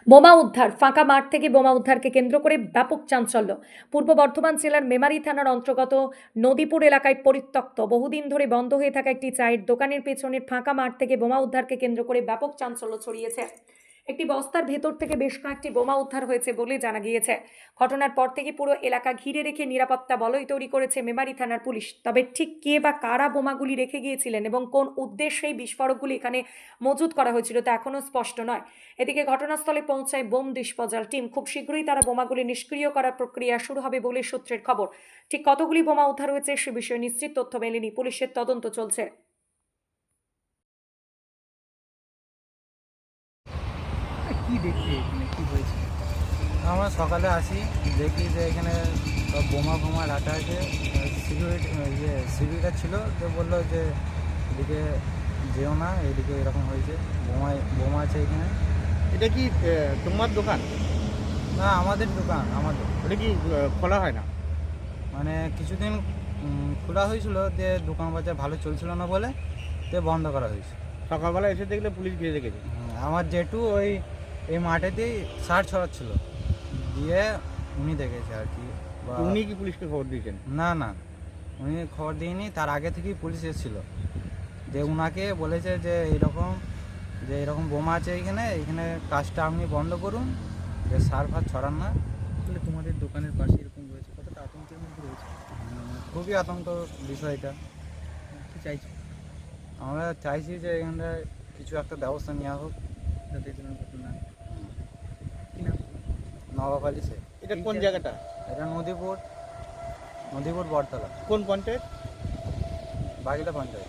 বোমা উদ্ধার, ফাঁকা মাঠ থেকে বোমা উদ্ধারকে কেন্দ্র করে ব্যাপক চাঞ্চল্য। পূর্ব বর্ধমান জেলার মেমারি থানার অন্তর্গত নদীপুর এলাকায় পরিত্যক্ত বহুদিন ধরে বন্ধ হয়ে থাকা একটি চায়ের দোকানের পেছনের ফাঁকা মাঠ থেকে বোমা উদ্ধারকে কেন্দ্র করে ব্যাপক চাঞ্চল্য ছড়িয়েছে। একটি বস্তার ভেতর থেকে বেশ কয়েকটি বোমা উদ্ধার হয়েছে বলে জানা গিয়েছে। ঘটনার পর থেকে পুরো এলাকা ঘিরে রেখে নিরাপত্তা বলয় তৈরি করেছে মেমারি থানার পুলিশ। তবে ঠিক কে বা কারা বোমাগুলি রেখে গিয়েছিলেন এবং কোন উদ্দেশ্যে এই বিস্ফোরকগুলি এখানে মজুত করা হয়েছিল তা এখনও স্পষ্ট নয়। এদিকে ঘটনাস্থলে পৌঁছায় বোম ডিসপোজাল টিম। খুব শীঘ্রই তারা বোমাগুলি নিষ্ক্রিয় করার প্রক্রিয়া শুরু হবে বলে সূত্রের খবর। ঠিক কতগুলি বোমা উদ্ধার হয়েছে সে বিষয়ে নিশ্চিত তথ্য মেলেনি, পুলিশের তদন্ত চলছে। কি দেখতে এখানে কি হয়েছে? আমরা সকালে আসি, দেখি যে এখানে সব বোমা ফোমা রাখা আছে। সিকিউরিটি ছিল, যে বললো যে এদিকে যেও না, এদিকে এরকম হয়েছে, বোমা আছে এখানে। এটা কি তোমার দোকান? না, আমাদের দোকান, আমাদের। ওটা কি খোলা হয় না? মানে কিছুদিন খোলা হয়েছিল, যে দোকান বাজার ভালো চলছিল না বলে বন্ধ করা হয়েছে। সকালবেলা এসে দেখলে পুলিশ ঘিরে রেখেছে। আমার জেঠু এই মাঠেতেই সার ছড়াচ্ছিল, দিয়ে উনি দেখেছে আর কি। উনি কি পুলিশকে খবর দিয়েছেন? না না, উনি খবর দিইনি। তার আগে থেকেই পুলিশ এসেছিল, যে উনাকে বলেছে যে এরকম বোমা আছে এইখানে কাজটা আপনি বন্ধ করুন, যে সার ফার ছড়ান না। আসলে তোমাদের দোকানের পাশে এরকম রয়েছে, কতটা আতঙ্কের মধ্যে রয়েছে? খুবই আতঙ্ক বিষয়টা। কি চাইছো? আমরা চাইছি যে এখানটায় কিছু একটা ব্যবস্থা নেওয়া হোক, যাতে এই ধরনের ঘটনা না ঘটে। কি নাম? নবাব আলী শেখ। এটা কোন জায়গাটা? এটা নদীপুর বটতলা, কোন পঞ্চায়েত? বাগিলা পঞ্চায়েত।